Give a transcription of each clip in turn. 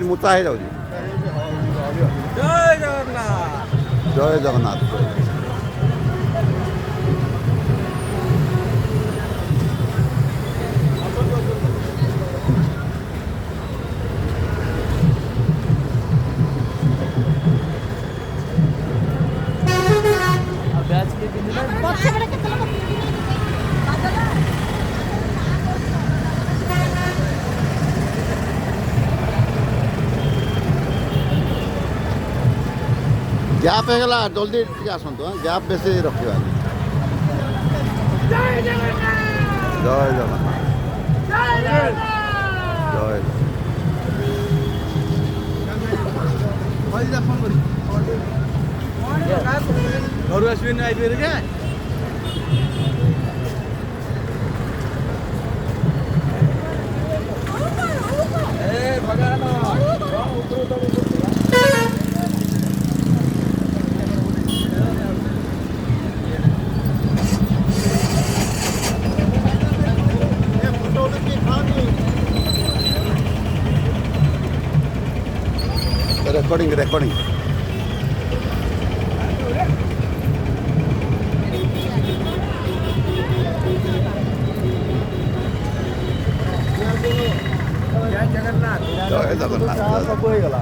মোচা ହେଇଯାଉଛି। ଜୟ ଜଗନ୍ନାଥ। ଜୟ ଜଗନ୍ନାଥ। ଗ୍ୟାପ୍ ହେଇଗଲା ଜଲ୍ଦି ଟିକେ ଆସନ୍ତୁ। ଗ୍ୟାପ୍ ବେଶୀ ରଖିବାନି। ଜୟ ଜଗନ୍ନାଥ। ଜୟ ଜଗନ୍ନାଥ। ଘରୁ ଆସିବେନି ଆଇବେ କେ recording. ଜୟ ଜଗନ୍ନାଥ। ସବୁ ହେଇଗଲା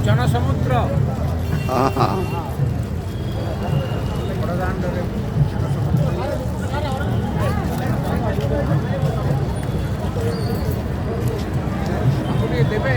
ଜନସମୁଦ୍ର। ହଁ ହଁ ଦେବେ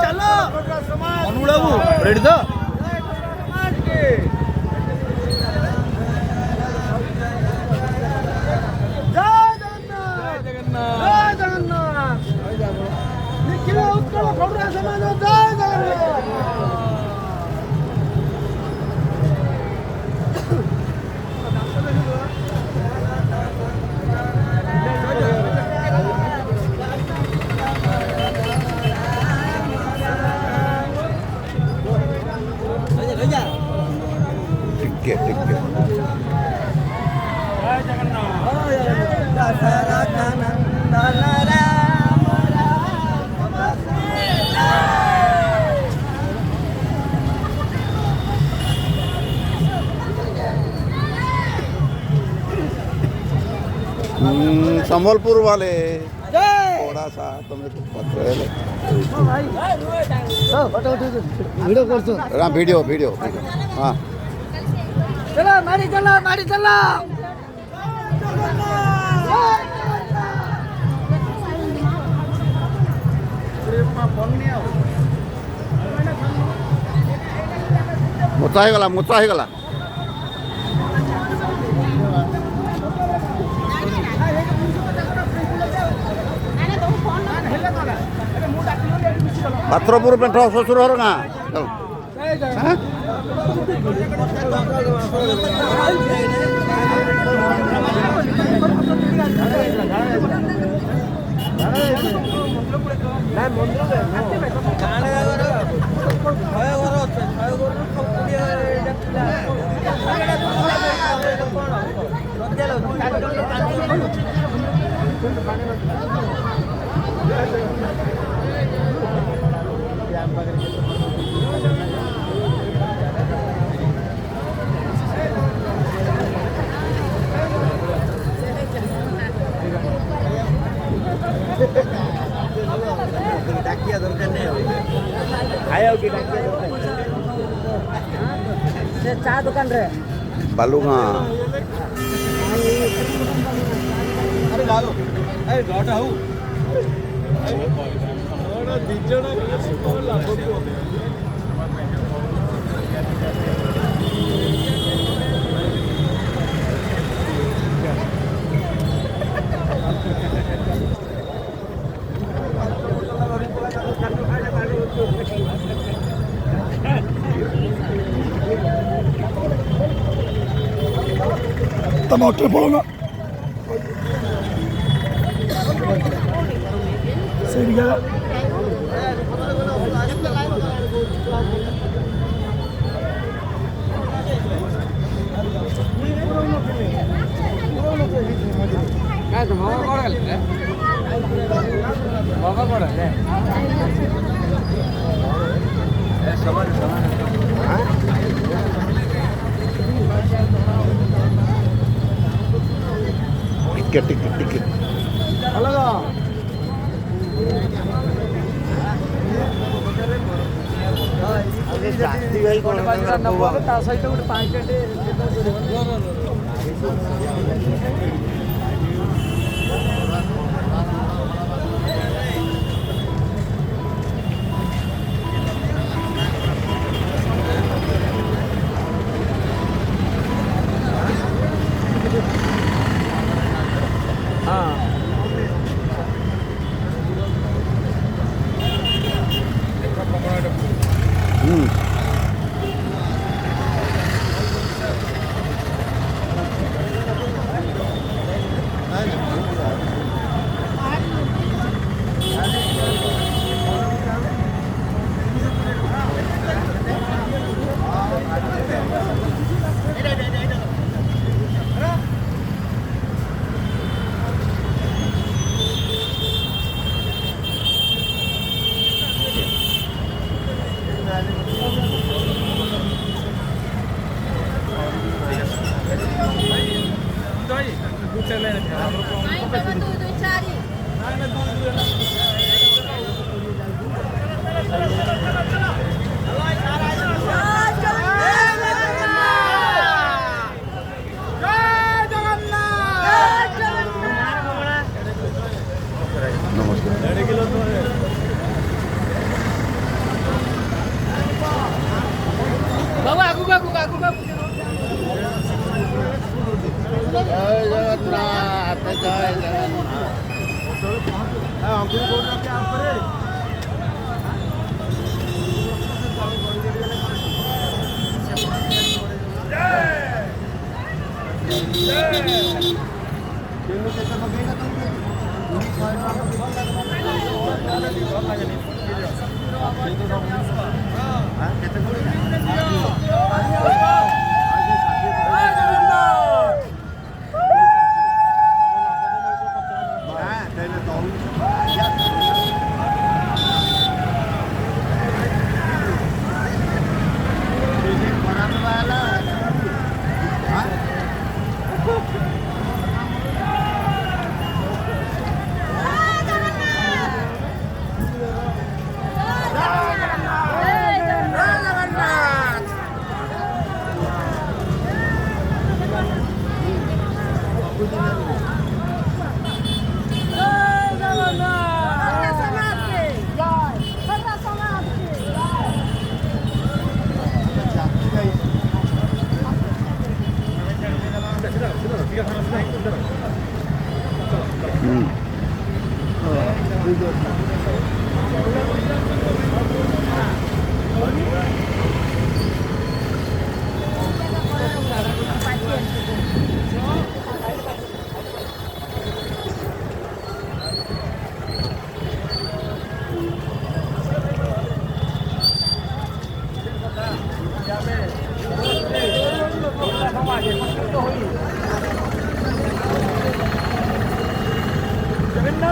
ଚାଲ ଅନୁଗୁଳ ବାବୁ ରେଡି ତ ଟିକେ संबलपुर वाले ଆଶା ତମେ ପତ୍ର ହେଲେ ଭିଡ଼ିଓ କରୁଛୁ ଭିଡ଼ିଓ ଭିଡ଼ିଓ ହଁ ଚଲ ମାଡ଼ି ଚାଲ ମାଡ଼ି ଚାଲ ମୋଚା ହେଇଗଲା ପାତ୍ରପୁର ପେଣ୍ଠ ଶ୍ୱଶୁର ଘର ଗାଁ ଡାକିଆ ଦରକାର ନାହିଁ ଖାଇବାକୁ କି ଡାକିଆ ଦରକାର ଚା ଦୋକାନରେ ବାଲୁଗାଁ ଘରଟା ହଉ ଦି ଜଣ ଲାଭ ତମ ଅଟୋ ପଳଉନ ସେଇଠି ଗଲା ଟିକେ ତା ସହିତ ଗୋଟେ 5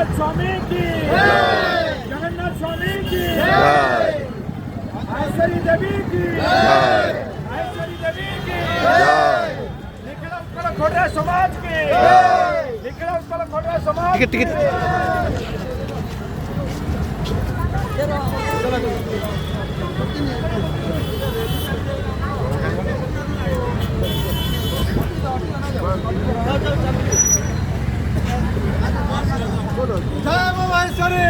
जगन्नाथ स्वामी की जगन्नाथ स्वामी की जय ऐश्वरी देवी की जय ऐश्वरी देवी की जय निखिल उत्कल खोड़िया समाज की निखिल उत्कल खोड़िया समाज टिकट टिकट जय महेश्वरी जय जय महेश्वरी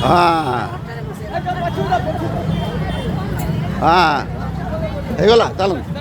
हाँ हाँ ହେଇଗଲା ଚାଲନ୍ତୁ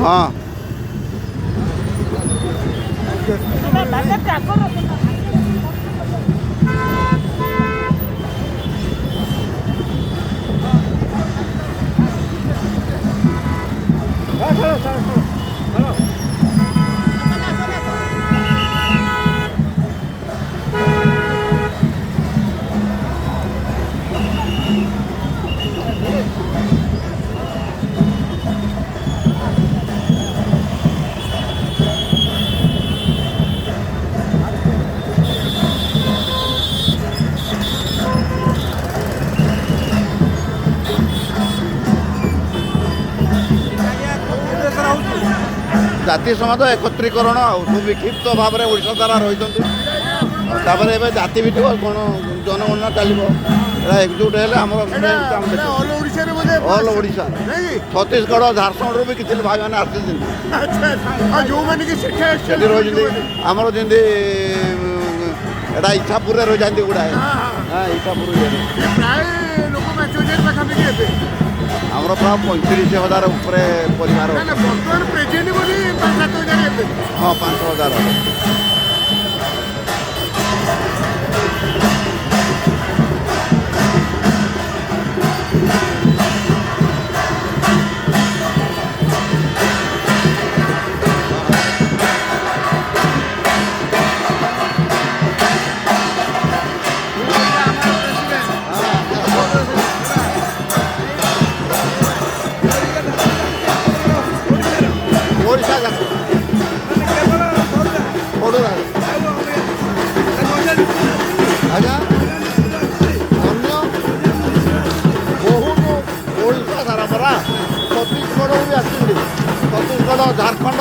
हाँ ଜାତି ସମାଜ ଏକତ୍ରୀକରଣ ଆଉ ସବୁ ବିକ୍ଷିପ୍ତ ଭାବରେ ଓଡ଼ିଶା ଦ୍ୱାରା ରହିଛନ୍ତି ତାପରେ ଏବେ ଜାତି ଭିତ୍ତିକ କ'ଣ ଜନଗଣନା ଚାଲିବ ଏଇଟା ଏକଜୁଟ ହେଲେ ଆମର ଅଲ୍ ଓଡ଼ିଶା ଛତିଶଗଡ଼ ଝାରଖଣ୍ଡରୁ ବି କିଛି ଭାଇମାନେ ଆସିଛନ୍ତି ସେଠି ରହିଛନ୍ତି ଆମର ଯେମିତି ଏଇଟା ଇଚ୍ଛାପୁରରେ ରହିଛନ୍ତି ଗୁଡ଼ାଏ ହଁ ଇଚ୍ଛାପୁର ଆମର ପ୍ରାୟ 35,000 ଉପରେ ପରିବାର ହଁ 5,000 ଓଡ଼ିଶା ଯାକ ପଡ଼ୁନା ଆଜ୍ଞା ଅନ୍ୟ ବହୁତ ଓଡ଼ିଶା ସାରା ପରା ଛତିଶଗଡ଼ରୁ ବି ଆସିଛନ୍ତି ଛତିଶଗଡ଼ ଝାରଖଣ୍ଡ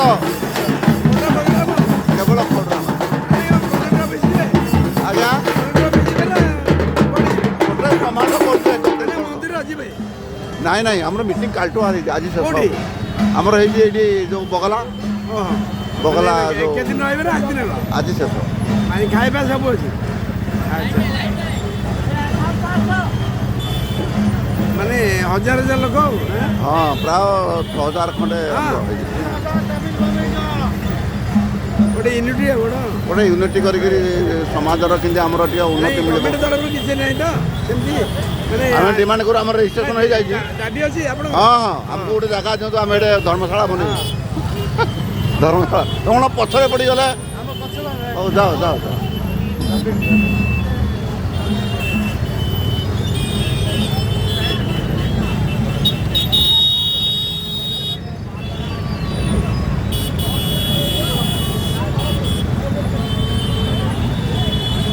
କେବଳ ପଡ଼ୁନା ଆଜ୍ଞା ଗୋଟେ ସମାଜ କରୁଛୁ ନାଇଁ ନାଇଁ ଆମର ମିଟିଂ କାଲିଠୁ ଆଜି ଶେଷ ଆମର ହେଇଛି ଏଇଠି ଯେଉଁ ବଗଲା କେଦିନ ରହିବେ ନା ଆଜି ନେବ ଆଜି ଶେଷ ଖାଇବା ସବୁ ଅଛି ମାନେ ହଜାର ହଜାର ଲୋକ ହଁ ପ୍ରାୟ 6,000 ଖଣ୍ଡେ ଗୋଟେ ୟୁନିଟି ଗୋଟେ ୟୁନିଟି କରିକିରି ସମାଜର କେମିତି ଆମର ଟିକେ ଉନ୍ନତି ମିଳିବ ତରଫରୁ କିଛି ନାହିଁ ତ ସେମିତି ଆମେ ଡିମାଣ୍ଡ କରୁ ଆମର ରେଜିଷ୍ଟ୍ରେସନ ହେଇଯାଇଛି ଦାବି ଅଛି ଆପଣ ହଁ ହଁ ଆମକୁ ଗୋଟେ ଜାଗା ଦିଅନ୍ତୁ ଆମେ ଏଠି ଧର୍ମଶାଳା ବନେଇବୁ ଧର୍ମଶାଳା ତମ ପଛରେ ପଡ଼ିଗଲେ ହଉ ଯାଅ ଯାଅ ଯାଅ